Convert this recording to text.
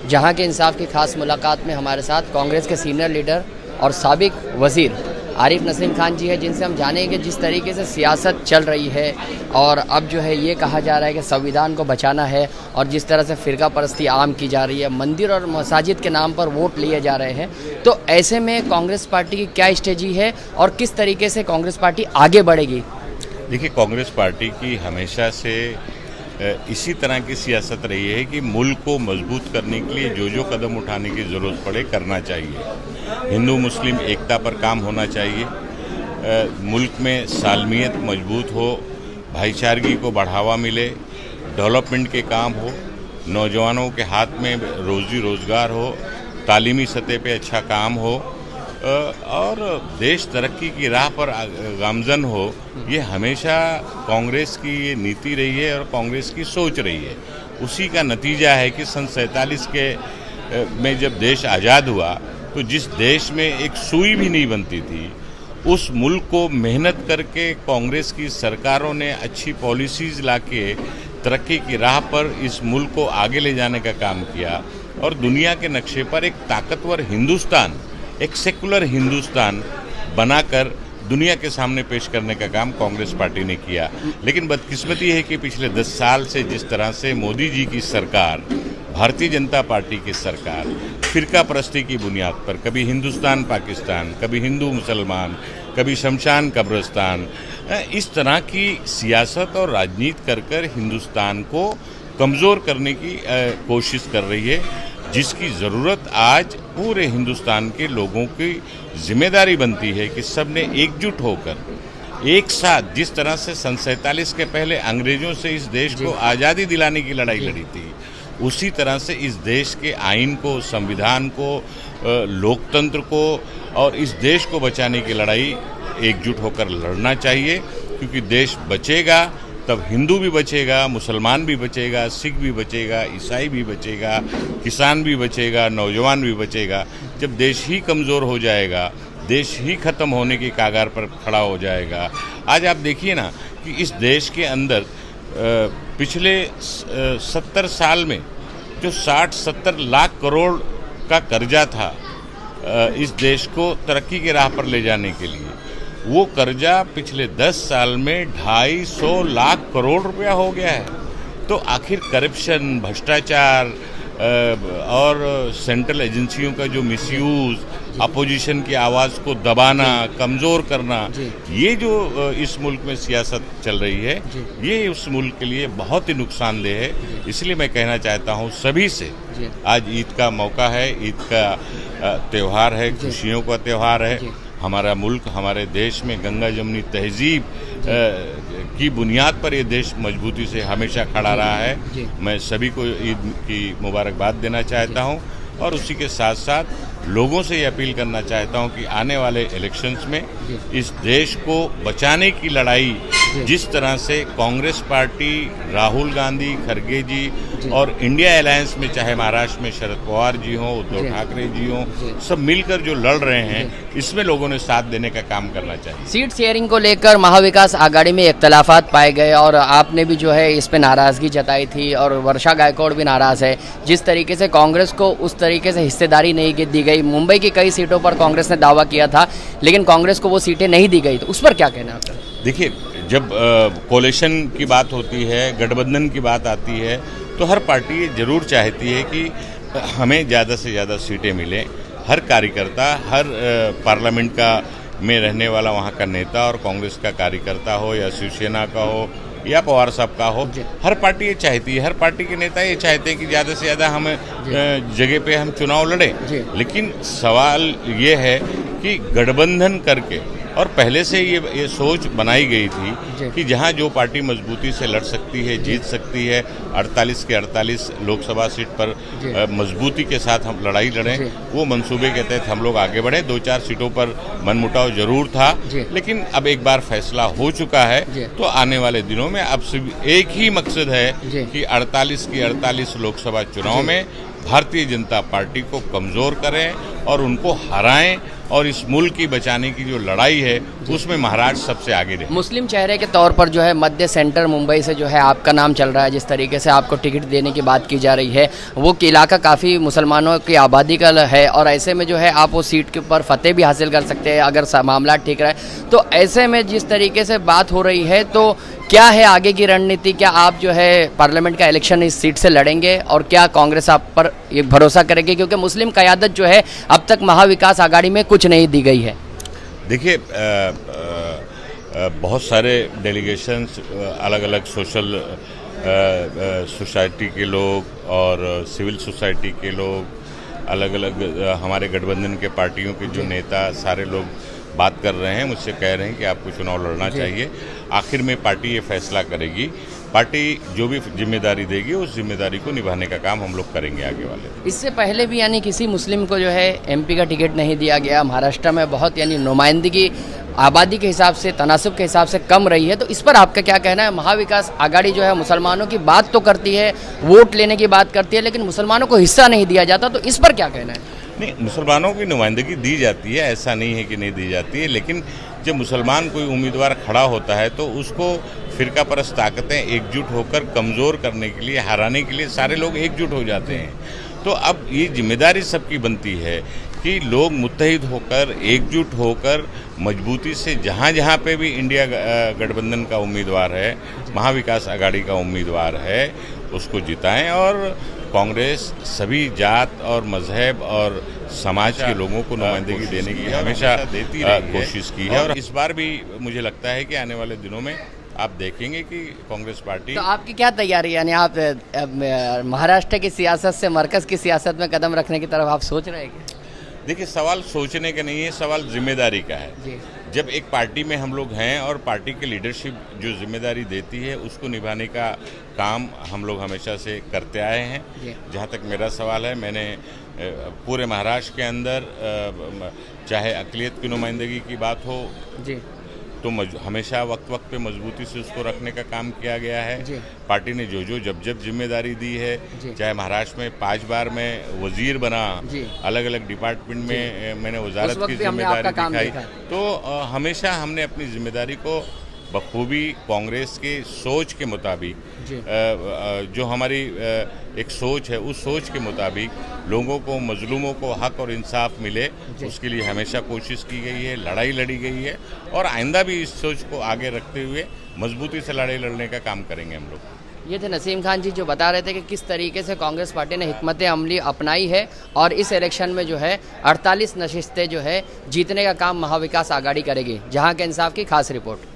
जहां के इंसाफ की खास मुलाकात में हमारे साथ कांग्रेस के सीनियर लीडर और साबिक वजीर आरिफ नसीम खान जी है, जिनसे हम जानेंगे जिस तरीके से सियासत चल रही है और अब जो है ये कहा जा रहा है कि संविधान को बचाना है और जिस तरह से फ़िरका परस्ती आम की जा रही है, मंदिर और मसाजिद के नाम पर वोट लिए जा रहे हैं, तो ऐसे में कांग्रेस पार्टी की क्या स्ट्रेटजी है और किस तरीके से कांग्रेस पार्टी आगे बढ़ेगी? देखिए, कांग्रेस पार्टी की हमेशा से इसी तरह की सियासत रही है कि मुल्क को मजबूत करने के लिए जो जो कदम उठाने की ज़रूरत पड़े करना चाहिए। हिंदू मुस्लिम एकता पर काम होना चाहिए, मुल्क में सालमियत मजबूत हो, भाईचारगी को बढ़ावा मिले, डेवलपमेंट के काम हो, नौजवानों के हाथ में रोज़ी रोज़गार हो, तालीमी सतह पे अच्छा काम हो और देश तरक्की की राह पर गामजन हो। ये हमेशा कांग्रेस की ये नीति रही है और कांग्रेस की सोच रही है। उसी का नतीजा है कि सन 47 में जब देश आज़ाद हुआ तो जिस देश में एक सुई भी नहीं बनती थी, उस मुल्क को मेहनत करके कांग्रेस की सरकारों ने अच्छी पॉलिसीज़ लाके तरक्की की राह पर इस मुल्क को आगे ले जाने का काम किया और दुनिया के नक्शे पर एक ताकतवर हिंदुस्तान, एक सेकुलर हिंदुस्तान बनाकर दुनिया के सामने पेश करने का काम कांग्रेस पार्टी ने किया। लेकिन बदकिस्मती है कि पिछले 10 साल से जिस तरह से मोदी जी की सरकार, भारतीय जनता पार्टी की सरकार फिरका परस्ती की बुनियाद पर कभी हिंदुस्तान पाकिस्तान, कभी हिंदू मुसलमान, कभी शमशान कब्रिस्तान, इस तरह की सियासत और राजनीति कर कर हिंदुस्तान को कमज़ोर करने की कोशिश कर रही है, जिसकी ज़रूरत आज पूरे हिंदुस्तान के लोगों की जिम्मेदारी बनती है कि सब ने एकजुट होकर एक साथ, जिस तरह से सन 47 के पहले अंग्रेज़ों से इस देश को आज़ादी दिलाने की लड़ाई लड़ी थी, उसी तरह से इस देश के आइन को, संविधान को, लोकतंत्र को और इस देश को बचाने की लड़ाई एकजुट होकर लड़ना चाहिए। क्योंकि देश बचेगा तब हिंदू भी बचेगा, मुसलमान भी बचेगा, सिख भी बचेगा, ईसाई भी बचेगा, किसान भी बचेगा, नौजवान भी बचेगा। जब देश ही कमज़ोर हो जाएगा, देश ही ख़त्म होने की कागार पर खड़ा हो जाएगा। आज आप देखिए ना कि इस देश के अंदर पिछले 70 साल में जो 60-70 लाख करोड़ का कर्जा था इस देश को तरक्की के राह पर ले जाने के लिए, वो कर्जा पिछले 10 साल में 250 लाख करोड़ रुपया हो गया है। तो आखिर करप्शन, भ्रष्टाचार और सेंट्रल एजेंसियों का जो मिसयूज़, अपोजिशन की आवाज़ को दबाना, कमज़ोर करना, ये जो इस मुल्क में सियासत चल रही है, ये उस मुल्क के लिए बहुत ही नुकसानदेह है। इसलिए मैं कहना चाहता हूँ सभी से, आज ईद का मौका है, ईद का त्यौहार है, खुशियों का त्यौहार है। हमारा मुल्क, हमारे देश में गंगा जमुनी तहजीब की बुनियाद पर ये देश मजबूती से हमेशा खड़ा रहा है। मैं सभी को ईद की मुबारकबाद देना चाहता हूँ और उसी के साथ साथ लोगों से ये अपील करना चाहता हूँ कि आने वाले इलेक्शंस में इस देश को बचाने की लड़ाई जिस तरह से कांग्रेस पार्टी, राहुल गांधी, खड़गे जी और इंडिया अलायंस में, चाहे महाराष्ट्र में शरद पवार जी हों, उद्धव ठाकरे जी हों, सब मिलकर जो लड़ रहे हैं, इसमें लोगों ने साथ देने का काम करना चाहिए। सीट शेयरिंग को लेकर महाविकास आघाड़ी में इख्तलाफात पाए गए और आपने भी जो है इस पे नाराज़गी जताई थी और वर्षा गायकवाड़ भी नाराज़ है। जिस तरीके से कांग्रेस को उस तरीके से हिस्सेदारी नहीं दी गई, मुंबई की कई सीटों पर कांग्रेस ने दावा किया था लेकिन कांग्रेस को वो सीटें नहीं दी गई, तो उस पर क्या कहना है आपका? देखिए, जब कोalition की बात होती है, गठबंधन की बात आती है, तो हर पार्टी ये जरूर चाहती है कि हमें ज़्यादा से ज़्यादा सीटें मिलें। हर कार्यकर्ता, हर पार्लियामेंट का में रहने वाला वहाँ का नेता और कांग्रेस का कार्यकर्ता हो या शिवसेना का हो या पवार साहब का हो, हर पार्टी ये चाहती है, हर पार्टी के नेता ये चाहते हैं कि ज़्यादा से ज़्यादा हम जगह पे हम चुनाव लड़ें। लेकिन सवाल ये है कि गठबंधन करके, और पहले से ये सोच बनाई गई थी कि जहां जो पार्टी मजबूती से लड़ सकती है, जीत सकती है, 48 के 48 लोकसभा सीट पर मजबूती के साथ हम लड़ाई लड़ें, वो मंसूबे के तहत हम लोग आगे बढ़े। 2-4 सीटों पर मनमुटाव जरूर था, लेकिन अब एक बार फैसला हो चुका है, तो आने वाले दिनों में अब सिर्फ एक ही मकसद है कि 48 की 48 लोकसभा चुनाव में भारतीय जनता पार्टी को कमज़ोर करें और उनको हराएं और इस मुल्क की बचाने की जो लड़ाई है उसमें महाराष्ट्र सबसे आगे रहे। मुस्लिम चेहरे के तौर पर जो है मध्य सेंटर मुंबई से जो है आपका नाम चल रहा है, जिस तरीके से आपको टिकट देने की बात की जा रही है, वो इलाका काफ़ी मुसलमानों की आबादी का है और ऐसे में जो है आप वो सीट के ऊपर फतेह भी हासिल कर सकते हैं अगर मामला ठीक रहे। तो ऐसे में जिस तरीके से बात हो रही है, तो क्या है आगे की रणनीति? क्या आप जो है पार्लियामेंट का इलेक्शन इस सीट से लड़ेंगे और क्या कांग्रेस आप पर ये भरोसा करेगी? क्योंकि मुस्लिम क़यादत जो है अब तक महाविकास आघाड़ी में कुछ नहीं दी गई है। देखिए, बहुत सारे डेलीगेशंस, अलग अलग सोशल सोसाइटी के लोग और सिविल सोसाइटी के लोग, अलग अलग हमारे गठबंधन के पार्टियों के जो नेता सारे लोग बात कर रहे हैं, मुझसे कह रहे हैं कि आपको चुनाव लड़ना चाहिए। आखिर में पार्टी ये फैसला करेगी। पार्टी जो भी जिम्मेदारी देगी उस जिम्मेदारी को निभाने का काम हम लोग करेंगे आगे वाले। इससे पहले भी यानी किसी मुस्लिम को जो है एमपी का टिकट नहीं दिया गया। महाराष्ट्र में बहुत यानी नुमाइंदगी आबादी के हिसाब से, तनासब के हिसाब से कम रही है। तो इस पर आपका क्या कहना है? महाविकास आघाड़ी जो है मुसलमानों की बात तो करती है, वोट लेने की बात करती है, लेकिन मुसलमानों को हिस्सा नहीं दिया जाता। तो इस पर क्या कहना है? नहीं, मुसलमानों की नुमाइंदगी दी जाती है, ऐसा नहीं है कि नहीं दी जाती है, लेकिन जब मुसलमान कोई उम्मीदवार खड़ा होता है तो उसको फिरका परस्त ताकतें एकजुट होकर कमज़ोर करने के लिए, हराने के लिए सारे लोग एकजुट हो जाते हैं। तो अब ये जिम्मेदारी सबकी बनती है कि लोग मुत्तहिद होकर, एकजुट होकर मजबूती से जहाँ जहाँ पे भी इंडिया गठबंधन का उम्मीदवार है, महाविकास आघाड़ी का उम्मीदवार है, उसको जिताएं और कांग्रेस सभी जात और मजहब और समाज के लोगों को नुमाइंदगी देने की हमेशा देती कोशिश की है। और इस बार भी मुझे लगता है कि आने वाले दिनों में आप देखेंगे कि कांग्रेस पार्टी। तो आपकी क्या तैयारी, यानी आप महाराष्ट्र की सियासत से मरकज़ की सियासत में कदम रखने की तरफ आप सोच रहे हैं क्या? देखिए, सवाल सोचने का नहीं है, सवाल जिम्मेदारी का है जी। जब एक पार्टी में हम लोग हैं और पार्टी की लीडरशिप जो जिम्मेदारी देती है उसको निभाने का काम हम लोग हमेशा से करते आए हैं। जहाँ तक मेरा सवाल है, मैंने पूरे महाराष्ट्र के अंदर चाहे अक़लियत की नुमाइंदगी की बात हो जी, तो हमेशा वक्त वक्त पे मजबूती से उसको रखने का काम किया गया है। पार्टी ने जो जब जिम्मेदारी दी है, चाहे महाराष्ट्र में 5 बार मैं वजीर बना, अलग अलग डिपार्टमेंट में मैंने वजारत की जिम्मेदारी दिखाई, तो हमेशा हमने अपनी जिम्मेदारी को बखूबी कांग्रेस के सोच के मुताबिक, जो हमारी एक सोच है, उस सोच के मुताबिक लोगों को, मजलूमों को हक और इंसाफ मिले, उसके लिए हमेशा कोशिश की गई है, लड़ाई लड़ी गई है और आइंदा भी इस सोच को आगे रखते हुए मजबूती से लड़ाई लड़ने का काम करेंगे हम लोग। ये थे नसीम खान जी जो बता रहे थे कि किस तरीके से कांग्रेस पार्टी ने हिकमत अमली अपनाई है और इस इलेक्शन में जो है 48 नशिस्तें जो है जीतने का काम महाविकास आघाड़ी करेगी। जहां के इंसाफ की खास रिपोर्ट।